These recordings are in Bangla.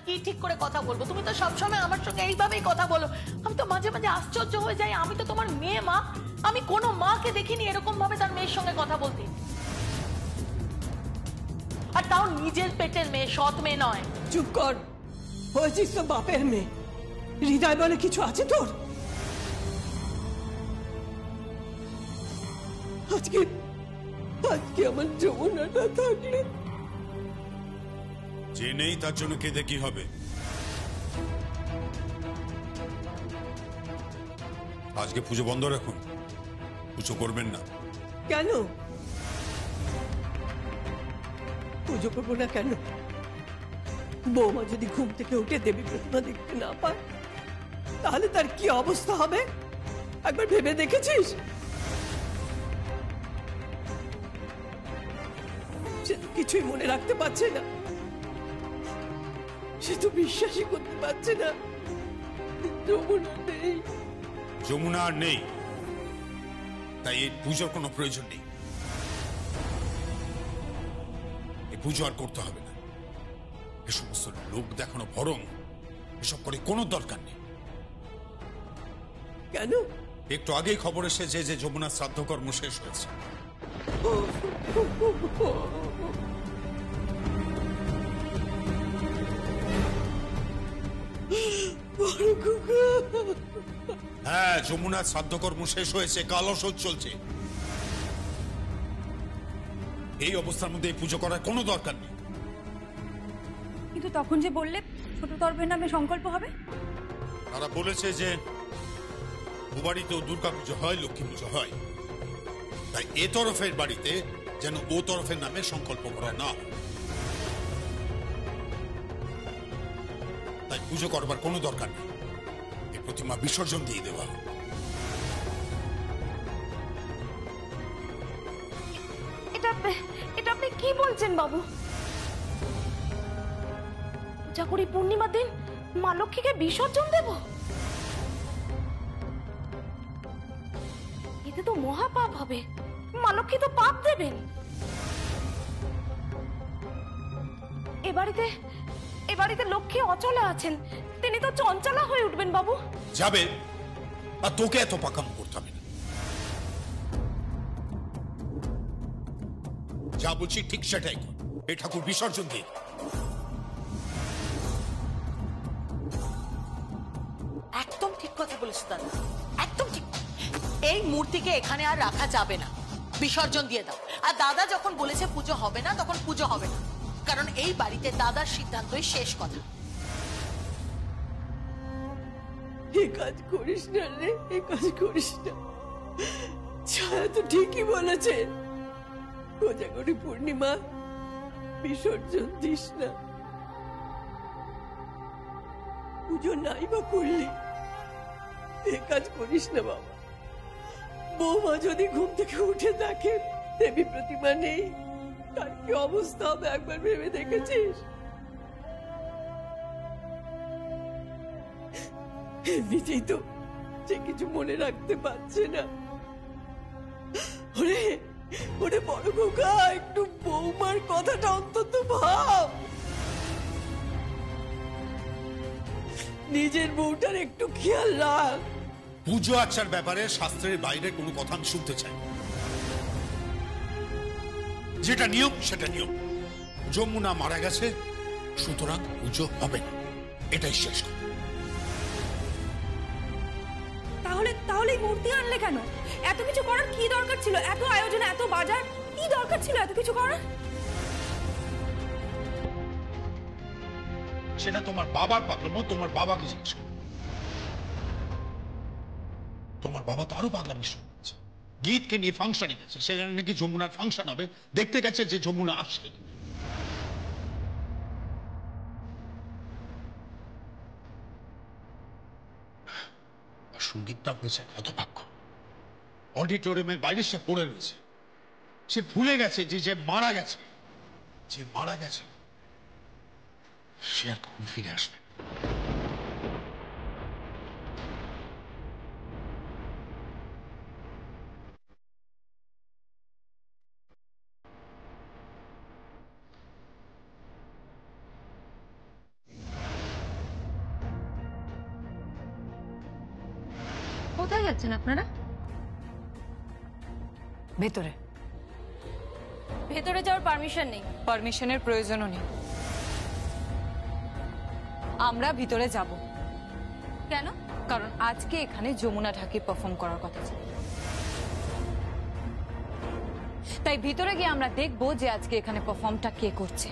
কি ঠিক করে কথা বলবো? তুমি তো সবসময় আমার সঙ্গে এইভাবেই কথা বলো। আমি তো মাঝে মাঝে আশ্চর্য হয়ে যাই, আমি তো তোমার মেয়ে মা, আমি কোনো মাকে দেখিনি এরকম ভাবে তার মেয়ের সঙ্গে কথা বলতে, আর তাও নিজের পেটের মেয়ে, সৎ মেয়ে নয়। চুপ কর, হয়েছিস তো বাপের মেয়ে, হৃদয় বলে কিছু আছে তোর? আজকে আজকে আমার যমুনাটা থাকলে। যে নেই তার জন্য কেঁদে কি হবে? আজকে পুজো বন্ধ রাখুন, পুজো করবেন না। কেন পুজো করবো না? কেন? বৌমা যদি ঘুম থেকে উঠে দেবী প্রতিমা দেখতে না পায় তাহলে তার কি অবস্থা হবে একবার ভেবে দেখেছিস? সে তো কিছুই মনে রাখতে পারছে না, সে তো বিশ্বাসই করতে পারছে না যমুনা নেই। যমুনা আর নেই, তাই এই পুজোর কোনো প্রয়োজন নেই। এই পুজো আর করতে হবে না। এ সমস্ত লোক দেখানো বরং এসব করে কোনো দরকার নেই। কেন? একটু আগেই খবর এসেছে যে যমুনার শ্রাদ্ধ কর্ম শেষ হয়েছে। হ্যাঁ, যমুনার শ্রাদ্ধ কর্ম শেষ হয়েছে, কালসোজ চলছে। এই অবস্থার মধ্যে এই পুজো করার কোনো দরকার নেই। কিন্তু তখন যে বললে ছোট তরফের নামে সংকল্প হবে। তারা বলেছে যে ও বাড়িতেও দুর্গা পুজো হয়, লক্ষ্মী পুজো হয়, তাই এ তরফের বাড়িতে যেন ও তরফের নামে সংকল্প করা না হয়। তাই পুজো করবার কোনো দরকার নেই, এই প্রতিমা বিসর্জন দিয়ে দেওয়া। এটা আপনি কি বলছেন বাবু? পূজা করি পূর্ণিমার দিন মা লক্ষ্মীকে বিসর্জন দেব? এতে তো মহাপাপ হবে, মা লক্ষ্মী তো পাপ দেবেন। এ বাড়িতে লক্ষ্মী অচলা আছেন, তিনি তো চঞ্চলা হয়ে উঠবেন বাবু। যাবে, আর তোকে এত পাকাম করতে হবে না। যা বলছি ঠিক সেটাই কর, এই ঠাকুর বিসর্জন দিয়ে। একদম ঠিক কথা বলেছো দাদা, একদম ঠিক। এই মূর্তিকে এখানে আর রাখা যাবে না, বিসর্জন দিয়ে দাও। আর দাদা যখন বলেছে পুজো হবে না, তখন পুজো হবে না, কারণ এই বাড়িতে দাদার সিদ্ধান্তই শেষ কথা। এই কাজ করিস না রে, এই কাজ করিস না। ছায়া তো ঠিকই বলেছে, কোজাগরি পূর্ণিমা বিসর্জন দিস না। পুজো নাই বা করলি, এই কাজ করিস না বাবা। বৌমা যদি ঘুম থেকে উঠে দেখে দেবী প্রতিমা নেই, তার কি অবস্থা হবে একবার ভেবে দেখেছিস? এমনিতেই তো সে কিছু মনে রাখতে পারছে না। ওরে ওরে বড় খোকা, একটু বৌমার কথাটা অন্তত ভাব। নিজের বউটার একটু খেয়াল রাখ। পুজো আচার ব্যাপারে শাস্ত্রের বাইরে কোনো কথা আমি শুনতে চাই। যেটা নিয়ম সেটা নিয়ম। যমুনা মারা গেছে, সুতরাং পুজো হবে না, এটাই শেষ কথা। তাহলে মূর্তি আনলে কেন? এত কিছু করার কি দরকার ছিল? এত আয়োজন, এত বাজার, কি দরকার ছিল এত কিছু করার? সেটা তোমার বাবার পাগলামো, তোমার বাবাকে জিজ্ঞেস করো। তোমার বাবা তো আরো পাগলামি শুরু করেছে। গীতকে নিয়ে ফাংশনে গেছে, সেখানে নাকি যমুনার ফাংশন হবে, দেখতে গেছে যে যমুনা আসে। সঙ্গীতটা হয়েছে হতভাগ্য। অডিটোরিয়ামের বাইরে সে পড়ে রয়েছে, সে ভুলে গেছে যে যে মারা গেছে, যে মারা গেছে সে আর কখন ফিরে আসবে। কোথায় যাচ্ছেন আপনারা? ভেতরে। ভেতরে যাওয়ার পারমিশন নেই। পারমিশনের প্রয়োজনও নেই। আমরা ভিতরে যাব, কেন? কারণ আজকে এখানে যমুনা ঠাকুর পারফর্ম করার কথা ছিল। তাই ভিতরে গিয়ে আমরা দেখবো যে আজকে এখানে পারফর্মটা কে করছে।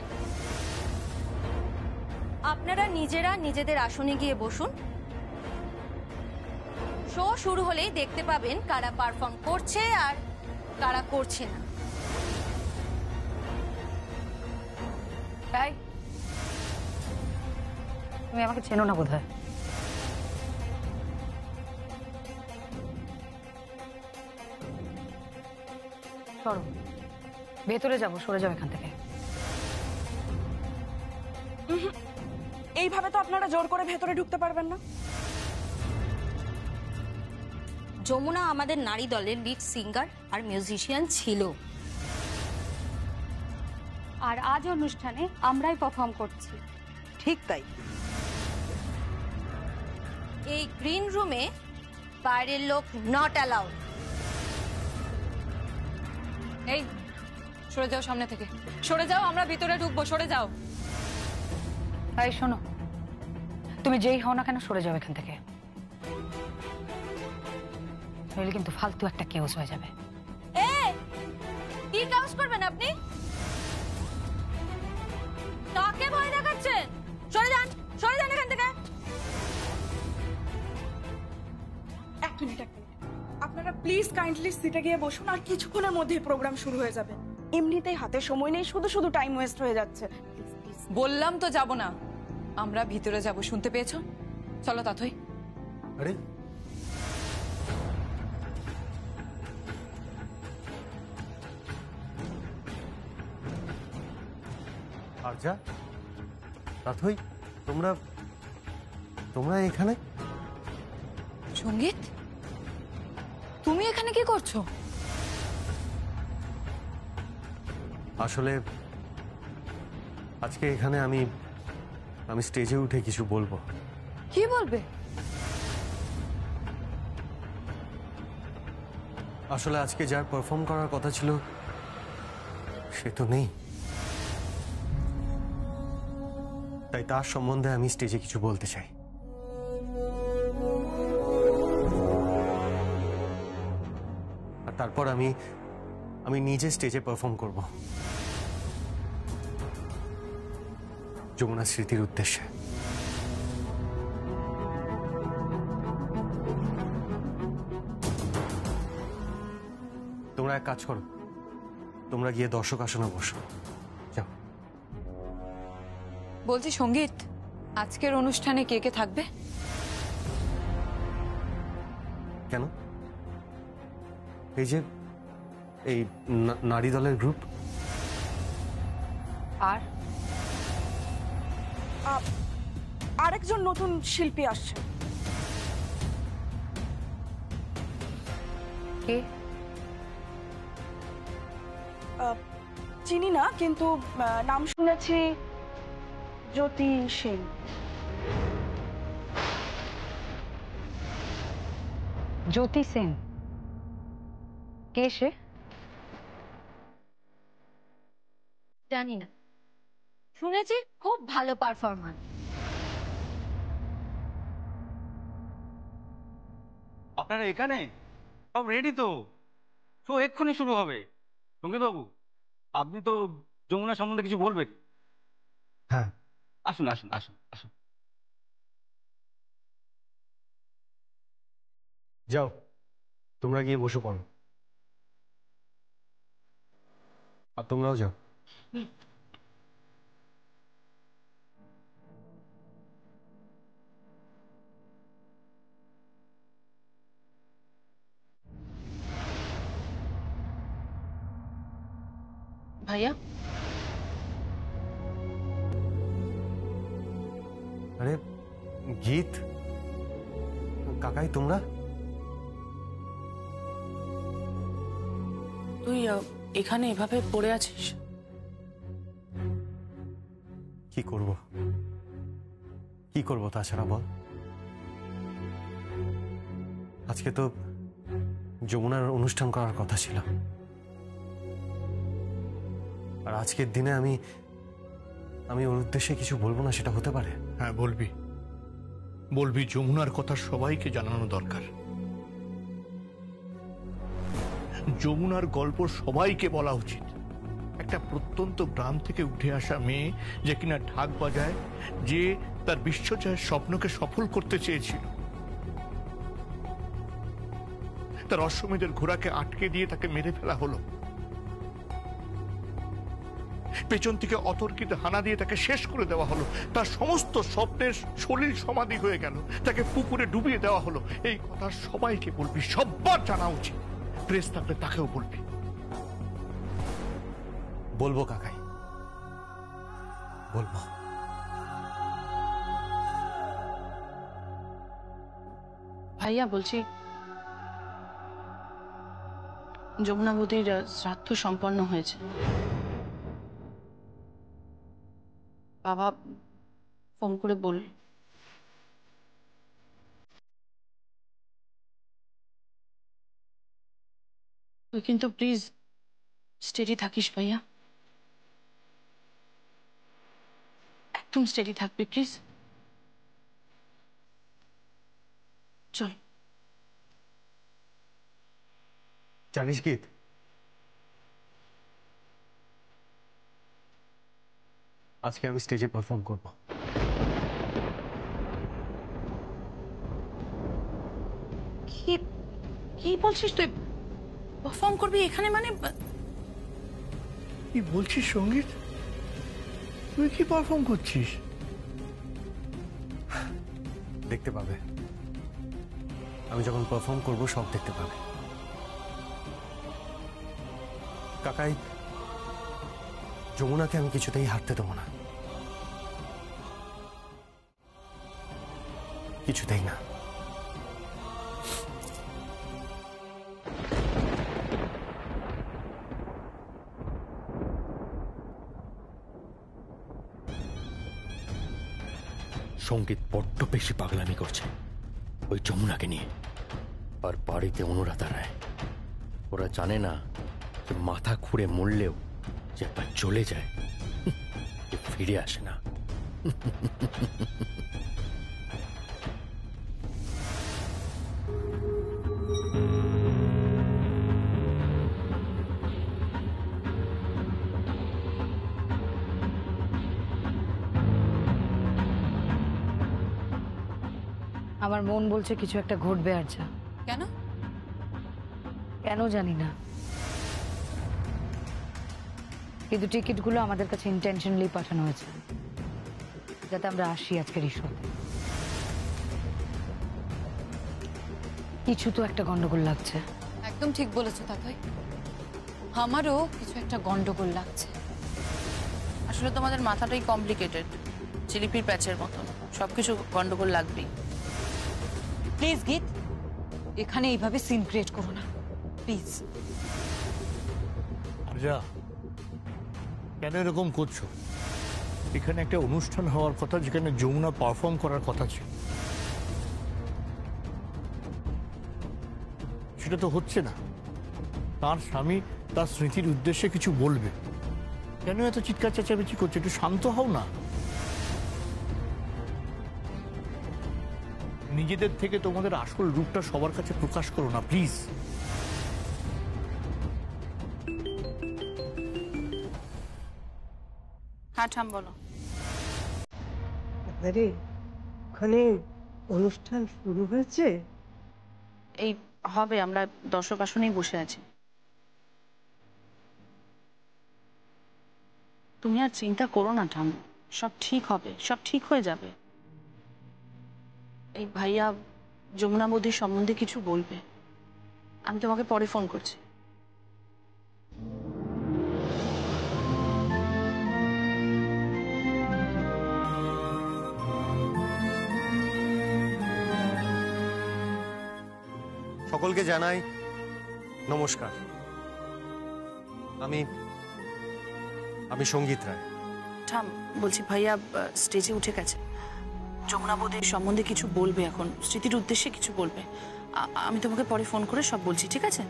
আপনারা নিজেরা নিজেদের আসনে গিয়ে বসুন। শো শুরু হলেই দেখতে পাবেন কারা পারফর্ম করছে আর কারা করছে না। তাই তুমি আমাকে চেনো না বোধহয়। সরো, ভেতরে যাবো, সরে যাও এখান থেকে। এইভাবে তো আপনারা জোর করে ভেতরে ঢুকতে পারবেন না। যমুনা আমাদের নারী দলের লিড সিঙ্গার আর মিউজিশিয়ান ছিল, আর আজ অনুষ্ঠানে আমরাই পারফর্ম করছি। ঠিক তাই। এই গ্রিন রুমে বাইরের লোক নট অ্যালাউড। এই সরে যাও সামনে থেকে, সরে যাও, আমরা ভিতরে ঢুকবো, সরে যাও। এই শোনো, তুমি যেই হও না কেন সরে যাও এখান থেকে, নইলে কিন্তু ফালতু একটা কেউস হয়ে যাবে। কি কাজ করবেন আপনি? কাকে ভয় দেখাচ্ছেন? সরে যান, সরে যান এখান থেকে। এক মিনিট। আপনারা প্লিজ কাইন্ডলি সিটে গিয়ে বসুন, আর কিছুক্ষণের মধ্যেই প্রোগ্রাম শুরু হয়ে যাবে। এমনিতেই হাতে সময় নেই, শুধু শুধু টাইম ওয়েস্ট হয়ে যাচ্ছে। বললাম তো যাব না, আমরা ভিতরে যাব, শুনতে পেয়েছো? চলো তাথই। আরে আরজা, রাথই, তোমরা তোমরা এখানে? সঙ্গীত, তুমি এখানে কি করছো? আসলে আজকে এখানে আমি স্টেজে উঠে কিছু বলবো। কি বলবে? আসলে আজকে যার পারফর্ম করার কথা ছিল সে তো নেই, তাই তার সম্বন্ধে আমি স্টেজে কিছু বলতে চাই। আর তারপর আমি নিজে স্টেজে পারফর্ম করব যমুনা স্মৃতির উদ্দেশ্যে। তোমরা এক কাজ করো, তোমরা গিয়ে দর্শক আসনে বসো, যাও। বলছি সঙ্গীত, আজকের অনুষ্ঠানে কে কে থাকবে? কেন? এই যে এই নারী দলের গ্রুপ, আর আরেকজন নতুন শিল্পী আসছে। কে? চিনি না, কিন্তু নাম শুনেছি, জ্যোতি সেন। জ্যোতি সেন? কে সে? জানি না, শুনেছি খুব ভালো পারফরম্যান্স। আপনারা এখানে সব রেডি তো? শো এক্ষুনি শুরু হবে। সঙ্গীত বাবু, আপনি তো যমুনা সম্বন্ধে কিছু বলবেন। হ্যাঁ, আসুন আসুন আসুন আসুন। যাও, তোমরা গিয়ে বসে পড়ো, আর তোমরাও যাও। ভাইয়া, আরে গীত, কাকাই তোমরা? তুই এখানে এভাবে পড়ে আছিস? কি করব তাছাড়া বল? আজকে তো যমুনার অনুষ্ঠান করার কথা ছিল, আর আজকের দিনে আমি ওর উদ্দেশ্যে কিছু বলবো না, সেটা হতে পারে? হ্যাঁ বলবি, বলবি। যমুনার কথা সবাইকে জানানো দরকার। যমুনার গল্প সবাইকে বলা উচিত। একটা প্রত্যন্ত গ্রাম থেকে উঠে আসা মেয়ে, যে কিনা ঢাক বাজায়, যে তার বিশ্বজয়ের স্বপ্নকে সফল করতে চেয়েছিল, তার অশ্বমেধের ঘোড়াকে আটকে দিয়ে তাকে মেরে ফেলা হলো, পেছন থেকে অতর্কিত হানা দিয়ে তাকে শেষ করে দেওয়া হলো, তার সমস্ত স্বপ্নের সলিল সমাধি হয়ে গেল, তাকে পুকুরে ডুবিয়ে দেওয়া হলো। এই কথা সবাইকে বলবি, সবার জানা উচিত। প্রেস থাকলে তাকেও বলবি। বলবো কাকাই, বলবো। ভাইয়া বলছি, যমুনা বৌদির শ্রাদ্ধ সম্পন্ন হয়েছে। বাবা ফোন করে বল। তুই কিন্তু প্লিজ স্টেডি থাকিস ভাইয়া, একদম স্টেডি থাকবি প্লিজ। চল। জানিস গীত, আজকে আমি স্টেজে পারফর্ম করব। কি কি বলছিস তুই? পারফর্ম করবি এখানে? মানে কি বলছিস সঙ্গীত? তুই কি পারফর্ম করছিস? দেখতে পাবে, আমি যখন পারফর্ম করব সব দেখতে পাবে। কাকাই, যমুনাকে আমি কিছুতেই হারতে দেবো না, কিছুতেই না। সঙ্গীত বড্ড বেশি পাগলামি করছে ওই যমুনাকে নিয়ে। আর বাড়িতে অনুরাধা রায়, ওরা জানে না যে মাথা খুঁড়ে মরলেও যে একবার চলে যায়, ফিরে আসে না। আমার মন বলছে কিছু একটা ঘটবে। আর যা, কেন? কেন জানি না, কিন্তু টিকিটগুলো আমাদের কাছে ইন্টেনশনালি পাঠানো হয়েছে যাতে আমরা আসি আজকের এই শোতে। কিছু তো একটা গন্ডগোল লাগছে। একদম ঠিক বলেছো তাকাই, আমারও কিছু একটা গন্ডগোল লাগছে। আসলে তোমাদের মাথাটাই কমপ্লিকেটেড, জিলিপির প্যাচের মতন, সবকিছু গন্ডগোল লাগবেই। প্লিজ গীত, এখানে এইভাবে সিন ক্রিয়েট করো না প্লিজ। যা, কেন এরকম করছো? এখানে একটা অনুষ্ঠান হওয়ার কথা, যেখানে যমুনা পারফর্ম করার কথা ছিল, সেটা তো হচ্ছে না। তার স্বামী তার স্মৃতির উদ্দেশ্যে কিছু বলবে, কেন এত চিৎকার চেঁচামেচি করছে? একটু শান্ত হও না। নিজেদের থেকে তোমাদের আসল রূপটা সবার কাছে প্রকাশ করো না প্লিজ। হ্যাঁ ঠাম বলো। আরে ওখানে অনুষ্ঠান শুরু হয়েছে? এই হবে, আমরা দর্শক আসনেই বসে আছি। তুমি আর চিন্তা করো না ঠাম, সব ঠিক হবে, সব ঠিক হয়ে যাবে। এই ভাইয়া যমুনা বৌদির সম্বন্ধে কিছু বলবে, আমি তোমাকে পরে ফোন করছি। সকলকে জানাই নমস্কার। আমি সঙ্গীত রায়। ঠাম বলছি, ভাইয়া স্টেজে উঠে গেছে, যমুনা বৌদির সম্বন্ধে কিছু বলবে, এখন স্মৃতির উদ্দেশ্যে কিছু বলবে। আমি তোমাকে পরে ফোন করে সব বলছি, ঠিক আছে?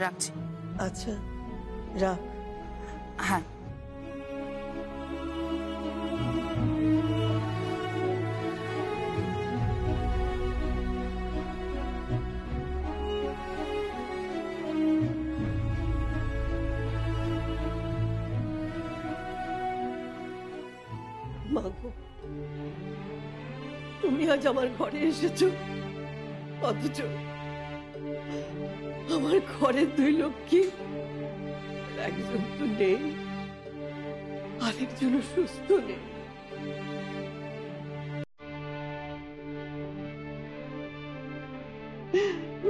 রাখছি। আচ্ছা রাখ। হ্যাঁ। মাগো, তুমি আজ আমার ঘরে এসেছো, অথচ আমার ঘরের দুই লক্ষ্মী একজন তো নেই, আরেকজন সুস্থ নেই।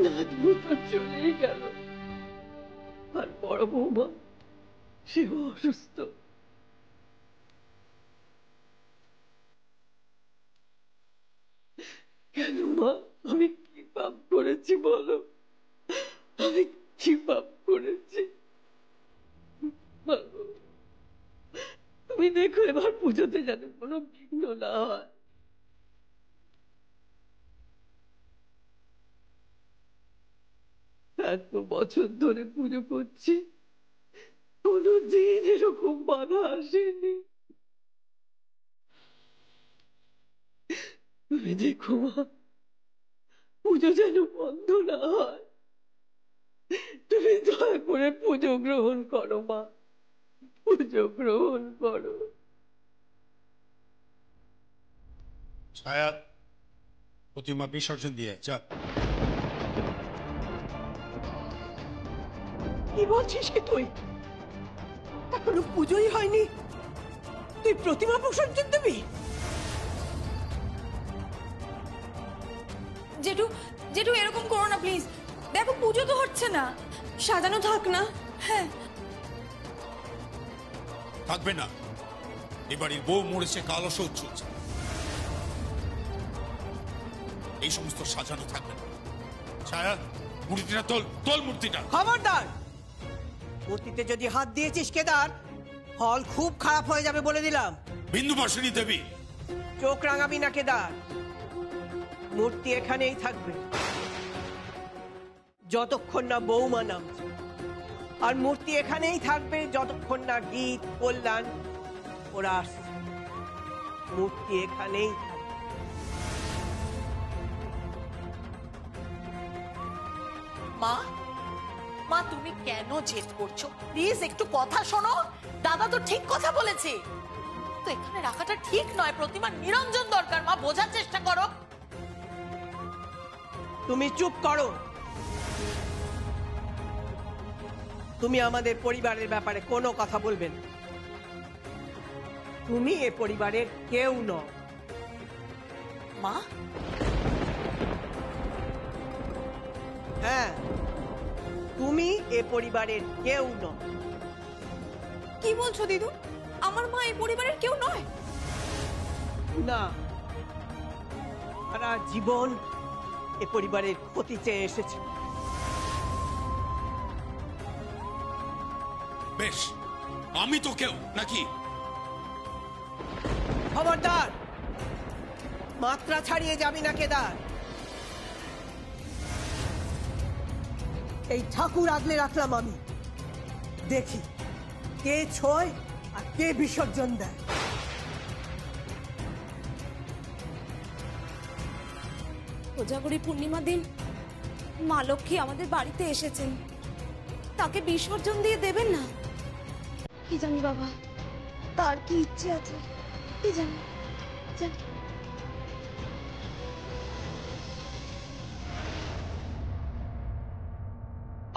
নাতবু তো চলেই গেল, আর বড় বৌমা সেও অসুস্থ। কেন মা, আমি কি পাপ করেছি বলো? আমি কি পাপ করেছি? তুমি দেখো এবার পুজোতে যেন কোনো বিঘ্ন না হয়। এত বছর ধরে পুজো করছি, কোনোদিন এরকম বাধা আসেনি। তুমি দেখো মা, পুজো যেন বন্ধ না হয়। তুমি দয়া করে পুজো গ্রহণ করো মা, পুজো গ্রহণ করো। ছায়া, প্রতিমা বিসর্জন দিয়ে যা। কি বলছিস কি তুই? এখনো পুজোই হয়নি, তুই প্রতিমা বিসর্জন দিবি? জেঠু, জেঠু এরকম করো না প্লিজ। দেখো পুজো তো হচ্ছে না, সাজানো থাক না। হ্যাঁ থাকবে না, এবাড়ির বউ মরেছে, কালো শৌচ চলছে, এই সমস্ত সাজানো থাকবে না। ছায়া, মূর্তিটা তোল, তোল মূর্তিটা। খবরদার, মূর্তিতে যদি হাত দিয়েছিস কেদার, ফল খুব খারাপ হয়ে যাবে বলে দিলাম। বিন্দুবাসিনী দেবী, চোখ রাঙাবি না কেদার, মূর্তি এখানেই থাকবে যতক্ষণ না বৌমা নামছে, আর মূর্তি এখানেই থাকবে যতক্ষণ না গীত কল্যাণ ওরা আসছে। মূর্তি এখানেই মা, মা তুমি কেন জেদ করছো? প্লিজ একটু কথা শোনো, দাদা তো ঠিক কথা বলেছে, তো এখানে রাখাটা ঠিক নয়, প্রতিমার নিরঞ্জন দরকার। মা বোঝার চেষ্টা করো। তুমি চুপ করো। তুমি আমাদের পরিবারের ব্যাপারে কোনো কথা বলবে না। তুমি এ পরিবারের কেউ নও। মা, হ্যাঁ, তুমি এ পরিবারের কেউ নও। কি বলছো দিদু? আমার মা এই পরিবারের কেউ নয়? না, সারা জীবন এ পরিবারের ক্ষতি চেয়ে এসেছে। বেশ, আমি তো কেউ নাকি? খবরদার, মাত্রা ছাড়িয়ে যাবি না কেদার। এই ঠাকুর আগলে রাখলাম আমি, দেখি কে ছোয় আর কে বিসর্জন দেয়। কোজাগরী পূর্ণিমা দিন মা লক্ষ্মী আমাদের বাড়িতে এসেছেন, তাকে বিসর্জন দিয়ে দেবেন না? কি জানি বাবা, তার কি ইচ্ছে আছে কি জানি।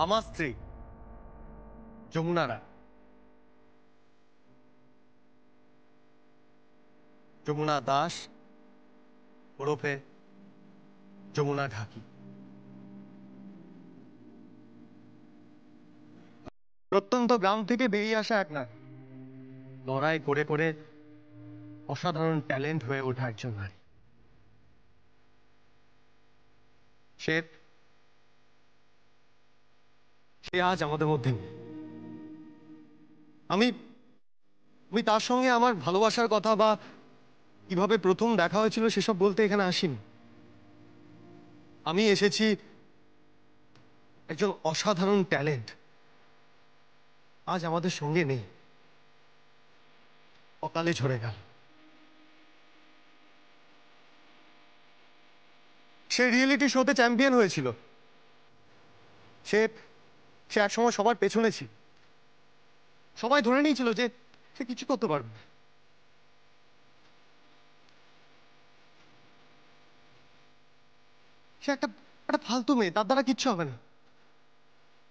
আমার স্ত্রী যমুনা রায়, যমুনা দাস ওরফে যমুনা ঢাকি। প্রত্যন্ত গ্রাম থেকে বেরিয়ে আসা এক নারী, লড়াই করে করে অসাধারণ ট্যালেন্ট হয়ে ওঠা একজন নারী। সে আজ আমাদের মধ্যে নেই। আমি তার সঙ্গে আমার ভালোবাসার কথা বা কিভাবে প্রথম দেখা হয়েছিল সেসব বলতে এখানে আসিনি। আমি এসেছি একজন অসাধারণ ট্যালেন্ট আজ আমাদের সঙ্গে নেই, অকালে ঝরে গেল। সে রিয়েলিটি শোতে চ্যাম্পিয়ন হয়েছিল, সে সে একসময় সবার পেছনে ছিল, সবাই ধরে নিয়েছিল যে সে কিছু করতে পারবে। সে একটা একটা ফালতু মেয়ে, তার দ্বারা কিচ্ছু হবে না,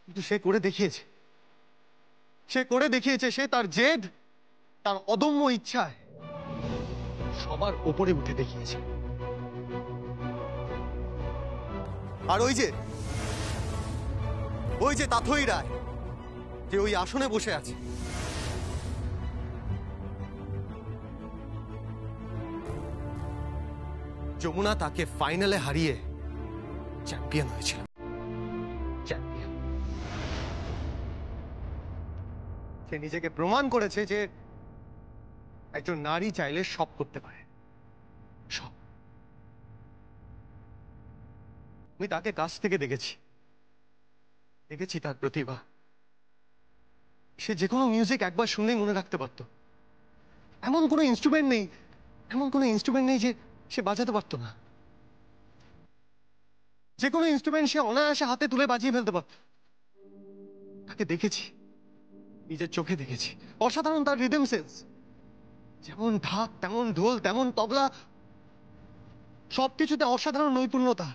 কিন্তু সে করে দেখিয়েছে। সে করে দেখিয়েছে, সে তার জেদ, তার অদম্য ইচ্ছায় সবার ওপরে উঠে দেখিয়েছে। আর ওই যে তাথই রায়, যে ওই আসনে বসে আছে, যমুনা তাকে ফাইনালে হারিয়ে চ্যাম্পিয়ন হয়েছিল। চ্যাম্পিয়ন। সে নিজেকে প্রমাণ করেছে যে একজন নারী চাইলে সব করতে পারে, সব। আমি তাকে কাছ থেকে দেখেছি তার প্রতিভা। সে যে কোনো মিউজিক একবার শুনলেই মনে রাখতে পারত। এমন কোনো ইনস্ট্রুমেন্ট নেই যে সে বাজাতে পারতো না। যে কোনো ইনস্ট্রুমেন্ট সে অনায়াসে হাতে তুলে বাজিয়ে ফেলতে পারত। তাকে দেখেছি, নিজের চোখে দেখেছি। অসাধারণ তার রিদম সেন্স, যেমন ঢাক তেমন ঢোল তেমন তবলা, সবকিছুতে অসাধারণ নৈপুণ্যতা।